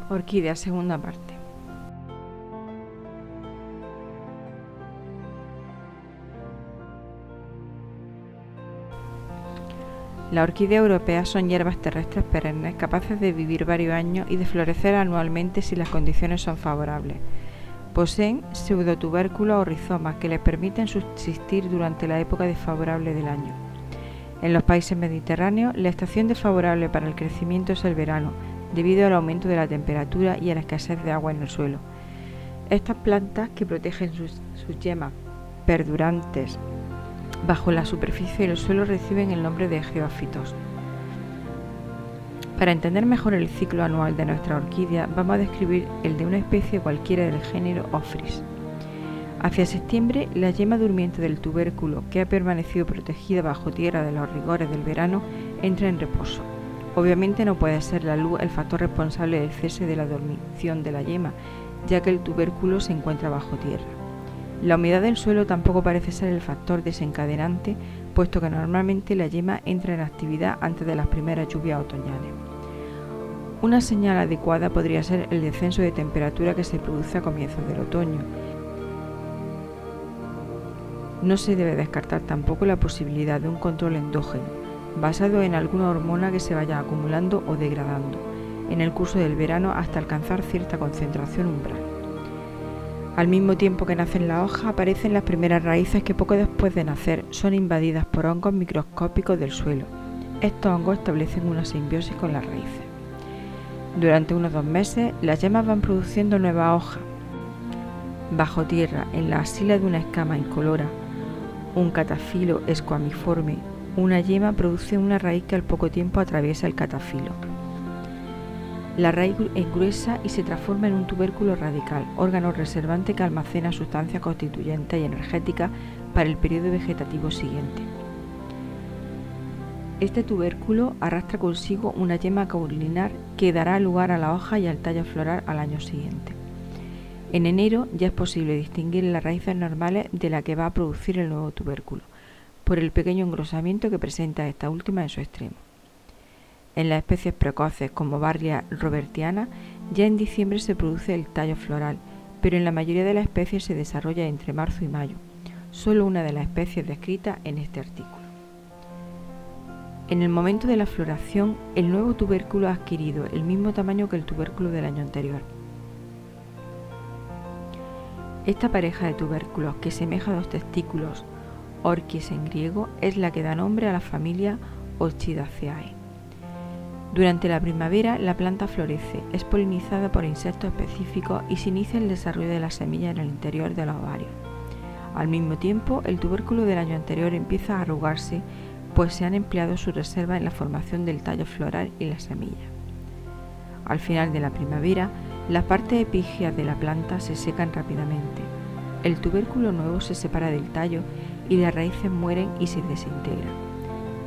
Orquídea, segunda parte. Las orquídeas europeas son hierbas terrestres perennes capaces de vivir varios años y de florecer anualmente si las condiciones son favorables. Poseen pseudotubérculos o rizomas que les permiten subsistir durante la época desfavorable del año. En los países mediterráneos, la estación desfavorable para el crecimiento es el verano, debido al aumento de la temperatura y a la escasez de agua en el suelo. Estas plantas, que protegen sus yemas perdurantes bajo la superficie del suelo, reciben el nombre de geófitos. Para entender mejor el ciclo anual de nuestra orquídea, vamos a describir el de una especie cualquiera del género Ophrys. Hacia septiembre, la yema durmiente del tubérculo, que ha permanecido protegida bajo tierra de los rigores del verano, entra en reposo. Obviamente no puede ser la luz el factor responsable del cese de la dormición de la yema, ya que el tubérculo se encuentra bajo tierra. La humedad del suelo tampoco parece ser el factor desencadenante, puesto que normalmente la yema entra en actividad antes de las primeras lluvias otoñales. Una señal adecuada podría ser el descenso de temperatura que se produce a comienzos del otoño. No se debe descartar tampoco la posibilidad de un control endógeno, basado en alguna hormona que se vaya acumulando o degradando en el curso del verano hasta alcanzar cierta concentración umbral. Al mismo tiempo que nacen las hojas, aparecen las primeras raíces que poco después de nacer son invadidas por hongos microscópicos del suelo. Estos hongos establecen una simbiosis con las raíces. Durante unos 2 meses, las yemas van produciendo nuevas hojas. Bajo tierra, en la axila de una escama incolora, un catafilo esquamiforme, una yema produce una raíz que al poco tiempo atraviesa el catafilo. La raíz es gruesa y se transforma en un tubérculo radical, órgano reservante que almacena sustancias constituyentes y energéticas para el periodo vegetativo siguiente. Este tubérculo arrastra consigo una yema caulinar que dará lugar a la hoja y al tallo floral al año siguiente. En enero ya es posible distinguir las raíces normales de la que va a producir el nuevo tubérculo, por el pequeño engrosamiento que presenta esta última en su extremo. En las especies precoces como Barlia robertiana, ya en diciembre se produce el tallo floral, pero en la mayoría de las especies se desarrolla entre marzo y mayo, solo una de las especies descritas en este artículo. En el momento de la floración, el nuevo tubérculo ha adquirido el mismo tamaño que el tubérculo del año anterior. Esta pareja de tubérculos, que semeja a 2 testículos, orquis en griego, es la que da nombre a la familia Orchidaceae. Durante la primavera, la planta florece, es polinizada por insectos específicos y se inicia el desarrollo de las semillas en el interior de los ovarios. Al mismo tiempo, el tubérculo del año anterior empieza a arrugarse, pues se han empleado sus reservas en la formación del tallo floral y la semilla. Al final de la primavera, las partes epígeas de la planta se secan rápidamente. El tubérculo nuevo se separa del tallo y las raíces mueren y se desintegran.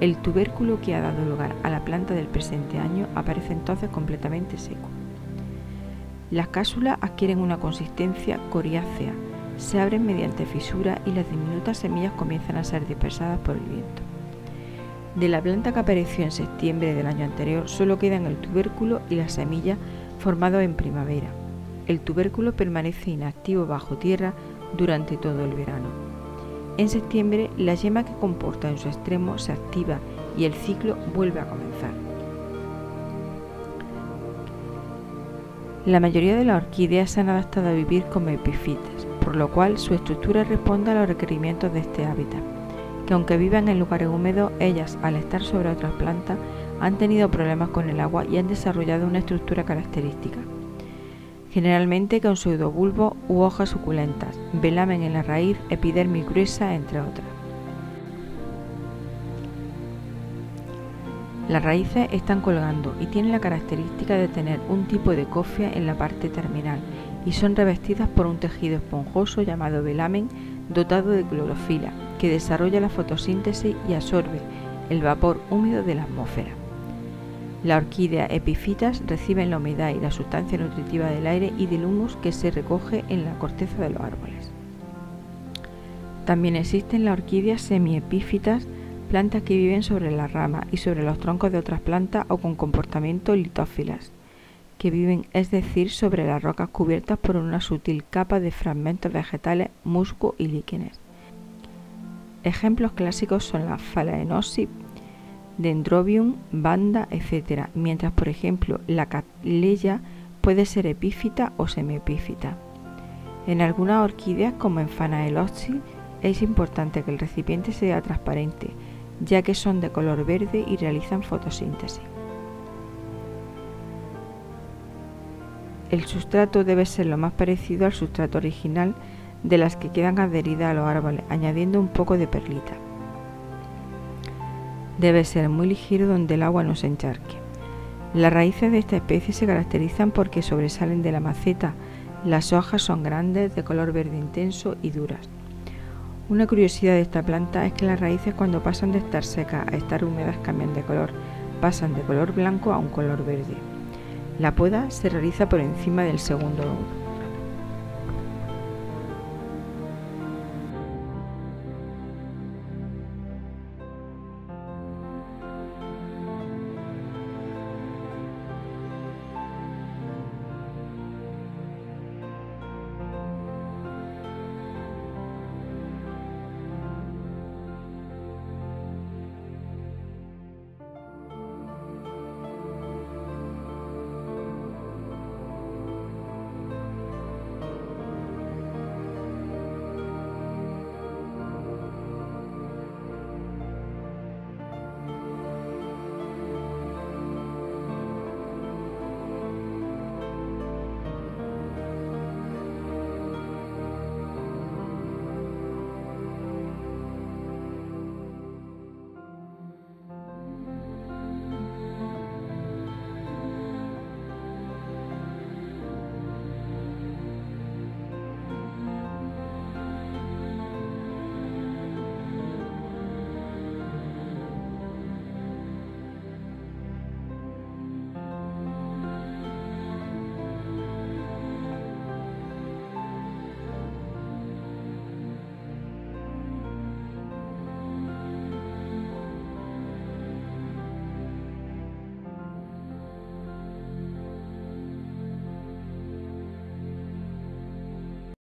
El tubérculo que ha dado lugar a la planta del presente año aparece entonces completamente seco. Las cápsulas adquieren una consistencia coriácea, se abren mediante fisuras y las diminutas semillas comienzan a ser dispersadas por el viento. De la planta que apareció en septiembre del año anterior solo quedan el tubérculo y las semillas formados en primavera. El tubérculo permanece inactivo bajo tierra durante todo el verano. En septiembre, la yema que comporta en su extremo se activa y el ciclo vuelve a comenzar. La mayoría de las orquídeas se han adaptado a vivir como epífitas, por lo cual su estructura responde a los requerimientos de este hábitat, que aunque vivan en lugares húmedos, ellas, al estar sobre otras plantas, han tenido problemas con el agua y han desarrollado una estructura característica. Generalmente con pseudobulbos u hojas suculentas, velamen en la raíz, epidermis gruesa, entre otras. Las raíces están colgando y tienen la característica de tener un tipo de cofia en la parte terminal y son revestidas por un tejido esponjoso llamado velamen dotado de clorofila, que desarrolla la fotosíntesis y absorbe el vapor húmedo de la atmósfera. Las orquídeas epífitas reciben la humedad y la sustancia nutritiva del aire y del humus que se recoge en la corteza de los árboles. También existen las orquídeas semiepífitas, plantas que viven sobre las ramas y sobre los troncos de otras plantas o con comportamiento litófilas. que viven, es decir, sobre las rocas cubiertas por una sutil capa de fragmentos vegetales, musgo y líquenes. Ejemplos clásicos son la Phalaenopsis, Dendrobium, Vanda, etc., mientras, por ejemplo, la Cattleya puede ser epífita o semiepífita. En algunas orquídeas, como en Phalaenopsis, es importante que el recipiente sea transparente, ya que son de color verde y realizan fotosíntesis. El sustrato debe ser lo más parecido al sustrato original de las que quedan adheridas a los árboles, añadiendo un poco de perlita. Debe ser muy ligero donde el agua no se encharque. Las raíces de esta especie se caracterizan porque sobresalen de la maceta. Las hojas son grandes, de color verde intenso y duras. Una curiosidad de esta planta es que las raíces, cuando pasan de estar secas a estar húmedas, cambian de color, pasan de color blanco a un color verde. La poda se realiza por encima del segundo nudo.